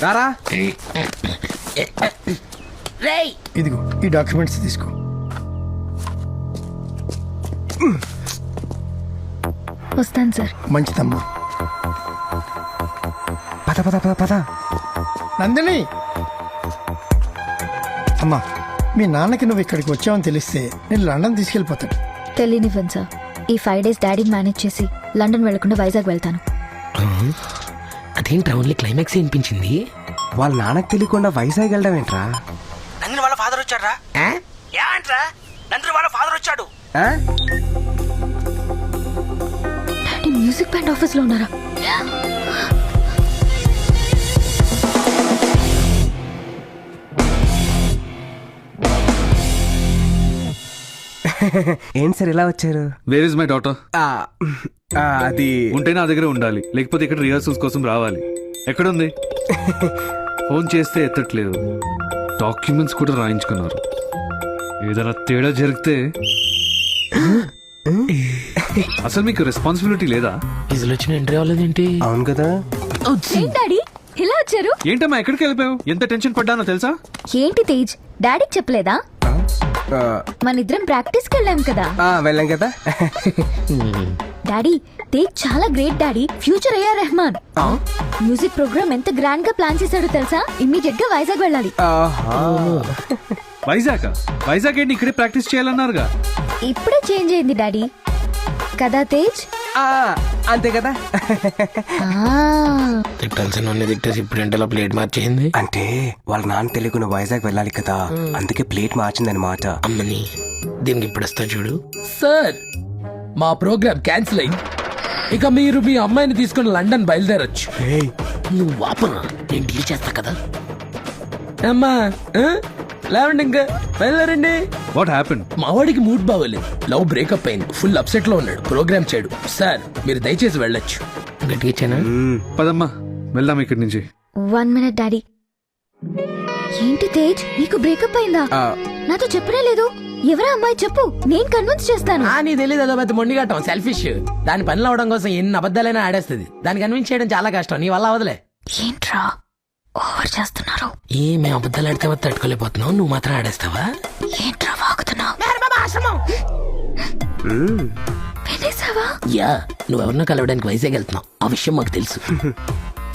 రారా. ఇదిగో ఈ డాక్యుమెంట్స్ తీసుకో. వస్తాను సార్. మంచిదమ్మా. పద పద పద పద. నందిని అమ్మా, మీ నాన్నకి నువ్వు ఇక్కడికి వచ్చావని తెలిస్తే నేను లండన్ తీసుకెళ్ళిపోతాను. తెలియనివ్వను సార్. ఈ 5 days డాడీని మేనేజ్ చేసి లండన్ వెళ్లకుండా వైజాగ్ వెళ్తాను. అదేంట్రా ఓన్లీ క్లైమాక్స్ వినిపించింది? వాళ్ళ నాన్నకు తెలియకుండా వైజాగ్ వెళ్ళడం ఏంట్రా? నందిని వాళ్ళ ఫాదర్ వచ్చాడ్రా. ఏంట్రా నందిని వాళ్ళ ఫాదర్ వచ్చాడు? డాడీ మ్యూజిక్ బ్యాండ్ ఆఫీస్ లో ఉన్నారా? ఏంటి సార్ ఇలా వచ్చారు? Where is my daughter? అది ఉంటే నా దగ్గర ఉండాలి, లేకపోతే ఇక్కడ రిహార్సల్స్ కోసం రావాలి. ఎక్కడుంది? ఫోన్ చేస్తే ఎత్తట్లేదు, డాక్యుమెంట్స్ కూడా రాయించుకున్నారు. ఏదైనా తేడా జరిగితే అసలు మీకు రెస్పాన్సిబిలిటీ లేదా? ఇజలు వచ్చిన ఎంట్రీ అవ్వలేదేంటి? అవును కదా. డాడీ ఇలా వచ్చారు? ఏంటమ్మా ఎక్కడికి వెళ్ళిపోయావు? ఎంత టెన్షన్ పడ్డానో తెలుసా? ఏంటి తేజ్, డాడీకి చెప్పలేదా? మన ఇద్దరం ప్రాక్టీస్ కి వెళ్ళాం కదా. వెళ్ళాం కదా. డాడీ తేజ్ చాలా great daddy. Future AR Rehman. Music programme ఎంత గ్రాండ్ గా ప్లాన్ చేశాడో తెలుసా? ఇమ్మీడియట్ గా వైజాగ్ వెళ్ళాలి. వైజాగ్ ఏంటి, ఇక్కడే ప్రాక్టీస్ చేయాలన్నారుగా. ఇప్పుడే చేంజ్ అయింది డాడీ. కదా తేజ్? అంతే కదా. తిట్టాల్సిన తిట్టేసి ఇప్పుడు ఎంటలో ప్లేట్ మార్చేసింది. అంటే వాళ్ళ నాన్న తెలియకుండా వైజాగ్ వెళ్ళాలి కదా, అందుకే ప్లేట్ మార్చిందనమాట. అమ్మని దీనికి ఇప్పుడు వస్తా చూడు. సార్ మా ప్రోగ్రామ్ క్యాన్సిల్ అయింది. ఇక మీరు మీ అమ్మాయిని తీసుకుని లండన్ బయలుదేరొచ్చు. నువ్వు వాపనా, నేను డీల్ చేస్తా కదా. అమ్మా లేవండి, ఇంకా బయలుదేరండి. What happen? మా వాడికి మూడ్ బాగోలేదు, లవ్ బ్రేకప్ అయింది, ఫుల్ అప్సెట్ లో ఉన్నాడు, ప్రోగ్రామ్ చేయడు. సార్ మీరు దయచేసి వెళ్ళొచ్చు. గట్టిగా పదమ్మా వెళ్దాం ఇక్కడి నుంచి. 1 minute డాడీ. ఏంటి తేజ్, నీకు బ్రేకప్ అయిందా? నాతో చెప్పనే లేదు. ఎవరా అమ్మాయి చెప్పు, నేను కన్విన్స్ చేస్తాను. నీ తెలియదు, అదో పెద్ద మొండిగట్టం, సెల్ఫిష్. దాని పనిలో అవడం కోసం ఎన్ని అబద్ధాలైనా ఆడేస్తుంది. దాన్ని కన్విన్స్ చేయడం చాలా కష్టం, నీ వల్ల అవదలే. ఏంట్రా ఓవర్ చేస్తున్నారు? మేము అబద్ధాలు ఆడితే తట్టుకోలేకపోతున్నావు, నువ్వు మాత్రం ఆడేస్తావా? ఏంట్రా వాగుతున్నావు? వినేసావా? యా, నువ్వెవరినో కలవడానికి వైజాగ్ వెళ్తున్నావు, ఆ విషయం మాకు తెలుసు.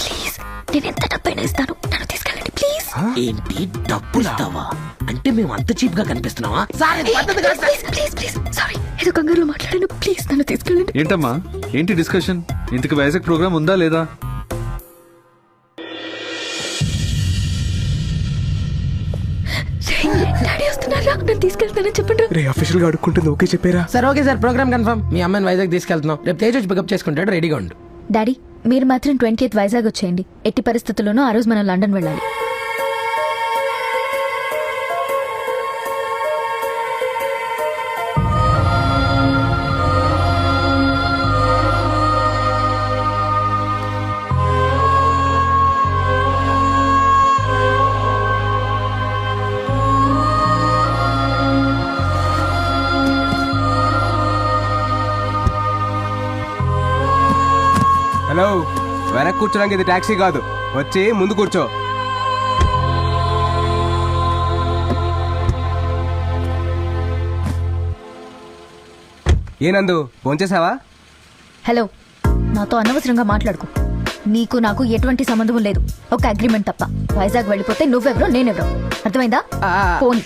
ప్లీజ్, నేను ఎంత డబ్బైనా ఇస్తాను, నన్ను తీసుకెళ్ళండి ప్లీజ్. ఏంటి డబ్బులు ఇస్తావా? అంటే మేము అంత చీప్ గా కనిపిస్తున్నావా? ప్లీజ్ ప్లీజ్ సారీ, ఏదో కంగారులో మాట్లాడాను, ప్లీజ్ నన్ను తీసుకెళ్ళండి. ఏంటమ్మా ఏంటి డిస్కషన్? ఇంతకు వైజాగ్ ప్రోగ్రామ్ ఉందా లేదా? డాడీ వస్తున్నారా, నన్ను తీసుకెళ్తానని చెప్పండి. రే ఆఫీషియల్ గా అడుక్కుంటుంది, ఓకే చెప్పారా? సరే ఓకే సార్, ప్రోగ్రామ్ కన్ఫర్మ్. మీ అమ్మాయిని వైజాగ్ తీసుకెళ్తున్నాం, రేపు తేజ్ వచ్చి పికప్ చేసుకుంటాడు, రెడీగా ఉండు. డాడీ మీరు మాత్రం 20th వైజాగ్ వచ్చేయండి. ఎట్టి పరిస్థితుల్లోనూ ఆ రోజు మనం లండన్ వెళ్ళాలి. హలో, వెనక్కి కూర్చోడానికి ఇది టాక్సీ కాదు, వచ్చి ముందు కూర్చో. ఏనందు భోంచేసావా? హలో, నాతో అనవసరంగా మాట్లాడుకో. నీకు నాకు ఎటువంటి సంబంధం లేదు, ఒక అగ్రిమెంట్ తప్ప. వైజాగ్ వెళ్ళిపోతే నువ్వెవరో నేనెవరో, అర్థమైందా? ఫోన్.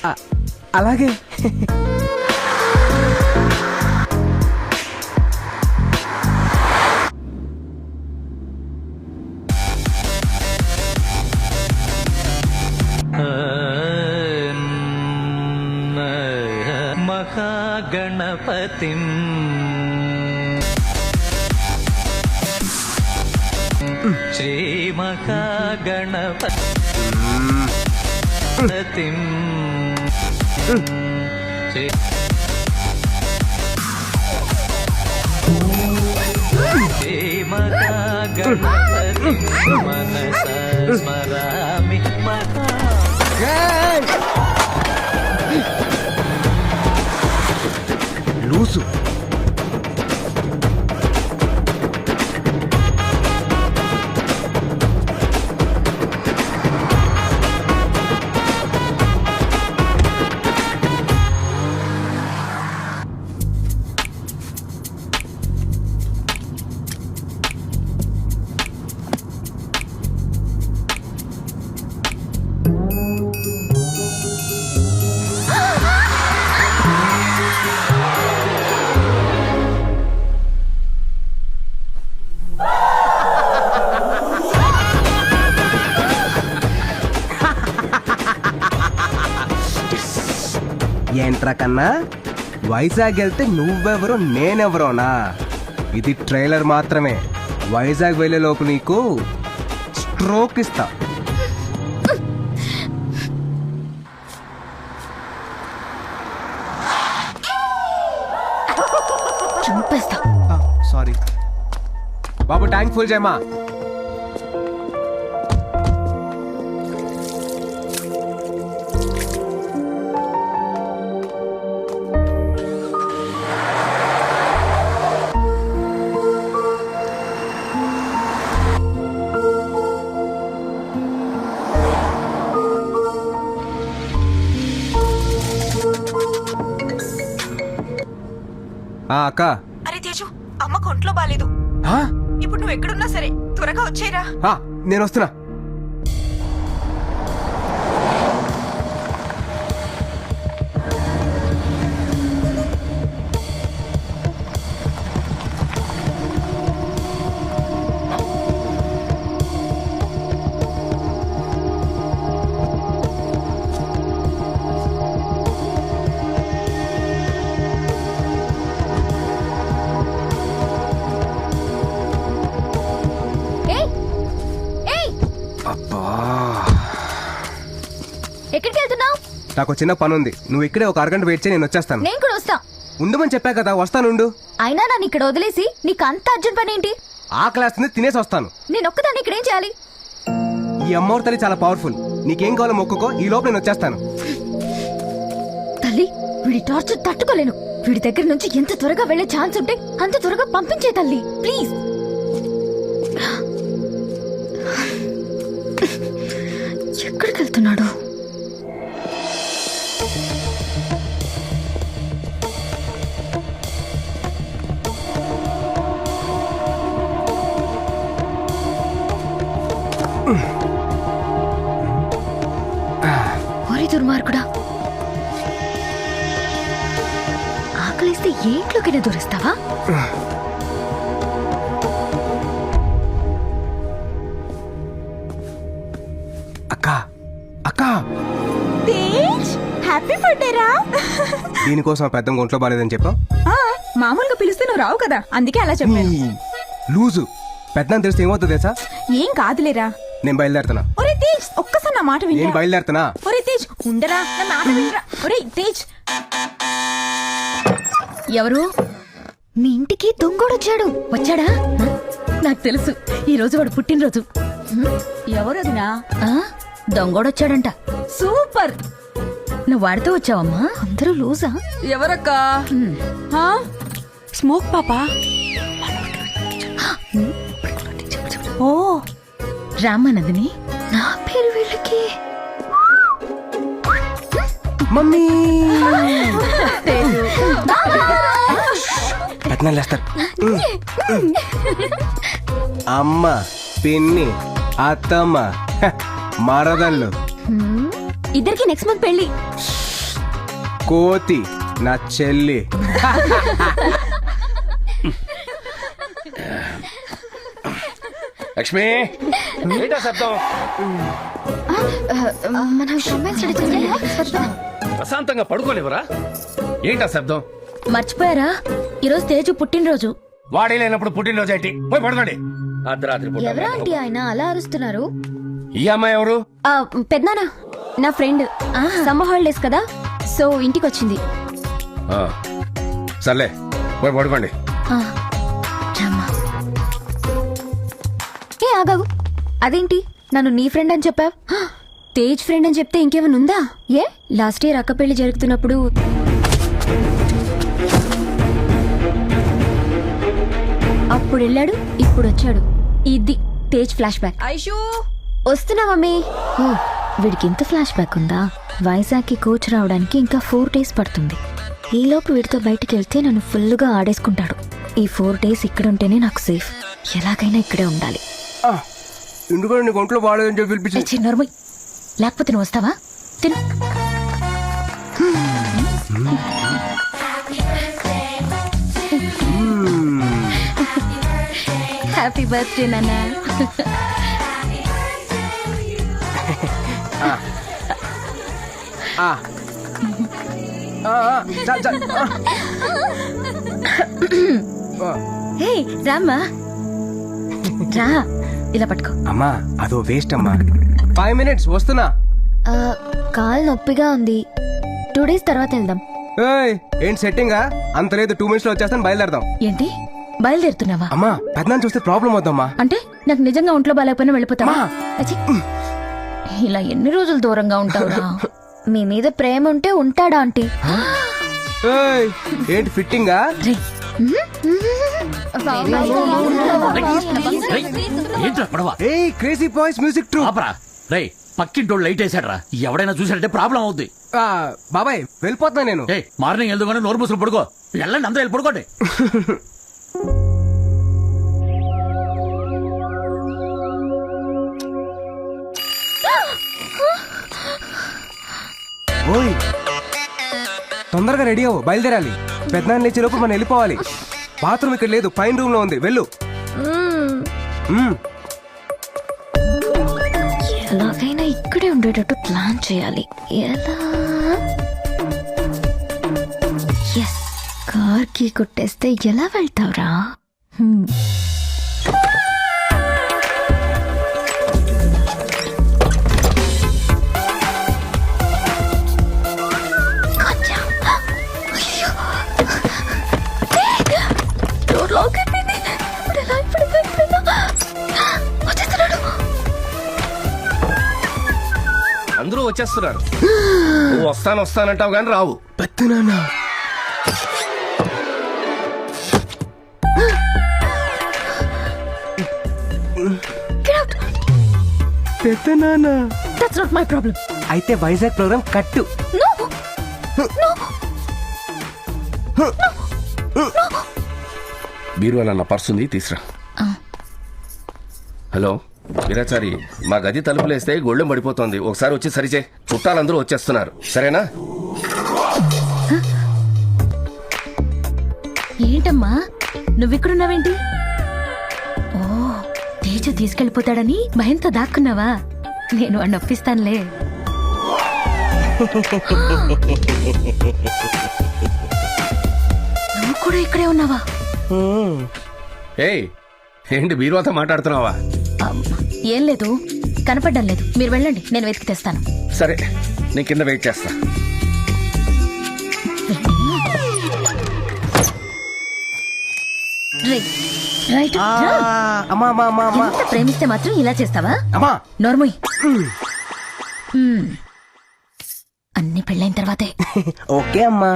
అలాగే. మహాగణపతిం శ్రీ మహాగణపతిం శ్రీ మహాగణపతిం మనసా స్మరామి మహా. లూసు ఏంట్రా కన్నా వైజాగ్ వెళ్తే నువ్వెవరో నేనెవరోనా? ఇది ట్రైలర్ మాత్రమే. వైజాగ్ వెళ్ళే లోపు నీకు స్ట్రోక్ ఇస్తా. చంపేస్తా. సారీ బాబు, ట్యాంక్ ఫుల్ చేయమా. అక్క. అరే తేజు, అమ్మకు ఒంట్లో బాలేదు. ఆ? ఇప్పుడు నువ్వు ఎక్కడున్నా సరే త్వరగా వచ్చేరా. నేను వస్తున్నా. ఎక్కడికి వెళ్తున్నావు? నాకు చిన్న పని ఉంది. నువ్వు ఇక్కడే ఒక అరగంట వెయిట్ చేయి, నేను వచ్చేస్తాను. నేను కూడా వస్తా. ఉండమని చెప్పా కదా, వస్తానుండు. అయినా నన్ను ఇక్కడ వదిలేసి నీకు అంత అర్జెంట్ పని ఏంటి? ఆ క్లాస్ ని తినేసి వస్తాను. నేను ఒక్కదాన్ని ఇక్కడ ఏం చేయాలి? ఈ అమ్మవారి తల్లి చాలా పవర్ఫుల్. నీకేం కావాలో మొక్కుకో, ఈ లోపు నేను వచ్చేస్తాను. తల్లి, వీడి టార్చర్ తట్టుకోలేను. వీడి దగ్గర నుంచి ఎంత త్వరగా వెళ్లే ఛాన్స్ ఉంటే అంత త్వరగా పంపించే తల్లి, ప్లీజ్. ఎక్కడికి వెళ్తున్నాడు? ఓరి దుర్మార్గుడా, ఆకలిస్తే ఏ ఇంట్లోకైనా దూరిస్తావా? అక్క అక్క, తేజ్, హ్యాపీ బర్త్డే రా. దీనికోసం పెద్ద ఒంట్లో బాలేదని చెప్పావు. మామూలుగా పిలిస్తే నువ్వు రావు కదా, అందుకే అలా చెప్పాను. లూజు. పెద్ద తెలిస్తే ఏమవుతుంది తెలుసా? ఏం కాదులేరా. నేను బయలుదేరుతున్నా. ఒరే తేజ్, ఒక్కసారి నా మాట నేను వినరా. బయలుదేరుతున్నా. ఒరే తేజ్, ఉండరా, నా మాట వినరా. ఒరే తేజ్. ఎవరు? మీ ఇంటికి దొంగోడొచ్చాడు. వచ్చాడా? నాకు తెలుసు, ఈ రోజు వాడు పుట్టినరోజు. ఎవరదినా? దొంగోడొచ్చాడంట. సూపర్. నువ్వు వాడితో వచ్చావమ్మా? అందరూ లూజా? ఎవరక్క? స్మోక్ పాపా. ఓ, రామానందిని. నా పేరు వీళ్ళకి. మమ్మీ పెద్దనాలు లేస్తారు. అమ్మ, పిన్ని, అత్తమ్మ, మరదళ్ళు, ఇద్దరికి నెక్స్ట్ మంత్ పెళ్లి. కోతి, నా చెల్లి. లక్ష్మి, ఏంటా శబ్దం? మనం ప్రశాంతంగా పడుకోలేవరా? ఏంటా శబ్దం? మర్చిపోయారా, ఈరోజు తేజు పుట్టినరోజు. వాడే లేనప్పుడు పుట్టినరోజు ఏంటి? పోయి పడుకోండి. అర్ధరాత్రి పూట. ఎవరా ఆంటీ ఆయన అలా అరుస్తున్నారు? ఈ అమ్మాయి ఎవరు? పెద్దనానా, నా ఫ్రెండ్. సమ్మర్ హాలిడేస్ కదా, సో ఇంటికి వచ్చింది. ఆ, సర్లే పోయి పడుకోండి. ఏ ఆగాగు, అదేంటి నన్ను నీ ఫ్రెండ్ అని చెప్పావు? తేజ్ ఫ్రెండ్ అని చెప్తే ఇంకేమైనా ఉందా? ఏ లాస్ట్ ఇయర్ అక్క పెళ్లి జరుగుతున్నప్పుడు అప్పుడు వెళ్ళాడు, ఇప్పుడు వచ్చాడు. ఇది తేజ్ ఫ్లాష్ బ్యాక్. ఐషు, వస్తున్నా మమ్మీ. ఓ, వీడికి ఇంత ఫ్లాష్ బ్యాక్ ఉందా? వైజాగ్ కి కోచ్ రావడానికి ఇంకా 4 days పడుతుంది. ఈలోపు వీడితో బయటికి వెళ్తే నన్ను ఫుల్గా ఆడేసుకుంటాడు. ఈ 4 days ఇక్కడ ఉంటేనే నాకు సేఫ్. ఎలాగైనా ఇక్కడే ఉండాలి. ఎందుకంటే నీకు ఒంట్లో బాగాలేదని చెప్పి పిలిపించి. చిన్నరుమై, లేకపోతే నువ్వు వస్తావా? తిను. హ్యాపీ బర్త్డే నాన్న. చాలు, చాలు. హే రామ్మా రా, ఇలా పట్టుకో. అమ్మా అదో వేస్ట్ అమ్మా. 5 minutes వస్తున్నా. కాలు నొప్పిగా ఉంది, 2 days తర్వాత వెళ్దాం. ఏయ్, ఏంటి సెట్టింగా? అంత లేదు, 2 minutes లో వచ్చేస్తాను, బయలుదేరదాం. ఏంటి బయలుదేరుతున్నావా? అమ్మా పెద్దనాన్ని చూస్తే ప్రాబ్లం అవుద్దమ్మా. అంటే నాకు నిజంగా ఒంట్లో బాగాలేకపోయినా వెళ్ళిపోతావా? అచ్చి. ఇలా ఎన్ని రోజులు దూరంగా ఉంటావురా? మీ మీద ప్రేమ ఉంటే ఉంటాడా ఆంటీ? ఏయ్, ఏంటి ఫిట్టింగా? ఏంట్రా పడవ ఏయ్, క్రేజీ బాయ్స్ మ్యూజిక్ ట్రూ. ఆపరా రేయ్, పక్కింటోళ్ళు లైట్ వేసాడ్రా, ఎవడైనా చూసాడంటే ప్రాబ్లం అవుద్ది. బాబాయ్ వెళ్ళిపోతున్నా నేను. ఏ మార్నింగ్ వెళ్దాగానే నోరు మూసులు పడుకో. వెళ్ళండి, అందరూ వెళ్ళి పడుకోండి. ఓయ్, తొందరగా రెడీ అవ్వు, బయలుదేరాలి. పెద్దనాన్న లేచే లోపు మనం వెళ్ళిపోవాలి. బాత్రూమ్ ఇక్కడ లేదు, పైన రూమ్ లో ఉంది, వెళ్ళు. ఎలాగైనా ఇక్కడే ఉండేటట్టు ప్లాన్ చేయాలి. ఎలా? ఎస్, కార్ కి కొట్టేస్తే ఎలా వెళ్తావురా? అందరూ వచ్చేస్తున్నారు. నువ్వు వస్తానంటావు కానీ రావు. పెద్దనాన్న. పెద్దనాన్న. That's not my problem. అయితే వైజాగ్ ప్రోగ్రామ్ కట్టు. No. బీరువాల నా పర్సు ఉంది, తీసురా. హలో వీరాచారి, మా గది తలుపులేస్తే గొళ్ళెం పడిపోతుంది, ఒకసారి వచ్చి సరిచే. చుట్టాలందరూ వచ్చేస్తున్నారు, సరేనా? ఏంటమ్మా నువ్విక్కడున్నావేంటి? ఓ, తేజ తీసుకెళ్ళిపోతాడని భయంతో దాక్కున్నావా? నేను వాడిని ఒప్పిస్తానులే. నువ్వు కూడా ఇక్కడే ఉన్నావా? ఏయ్, ఏంటి బీరువాతో మాట్లాడుతున్నావా? ఏం లేదు, కనపడ్డం లేదు. మీరు వెళ్ళండి, నేను వెతికి తెస్తాను. సరే, నేను కింద వెయిట్ చేస్తా. రైట్. అమ్మా అమ్మా అమ్మా అమ్మా ఎంత ప్రేమిస్తే మాత్రం ఇలా చేస్తావా? అమ్మా. నోర్మోయ్. అన్ని పెళ్ళైన తర్వాతే. ఓకే అమ్మా.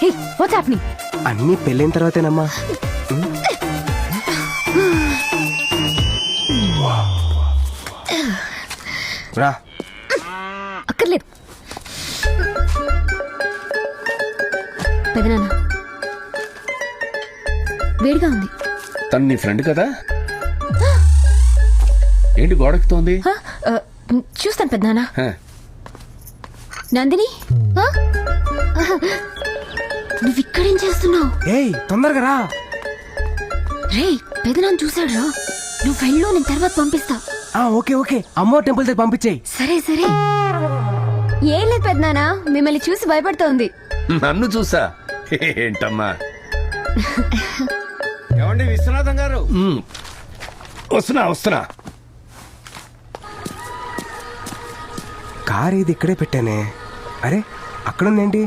Hey, what's happening? అన్ని పెళ్ళైన తర్వాతేనమ్మా. రా. అక్కర్లేదు. పెదనాన్న, వేడిగా ఉంది. తను నీ ఫ్రెండ్ కదా? ఏంటి గోడెక్కుతోంది? చూస్తాను పెదనాన్న. హ. నందిని, నువ్వు ఇక్కడేం చేస్తున్నావు? ఏయ్, తొందరగా రా. రే, పెదనాన్న చూసాడు రా. నువ్వు వెళ్ళు, నేను తర్వాత పంపిస్తా. ఓకే ఓకే, అమ్మో టెంపుల్ దగ్గర పంపించేయి. సరే సరే. ఏం లేదు పెదనాన్న, మిమ్మల్ని చూసి భయపడుతోంది. నన్ను చూసా? ఏంటమ్మా? ఏమండి విశ్వనాథం గారు? వస్తున్నా. కార్ ఇది ఇక్కడే పెట్టానే. అరే, అక్కడుందేంటి?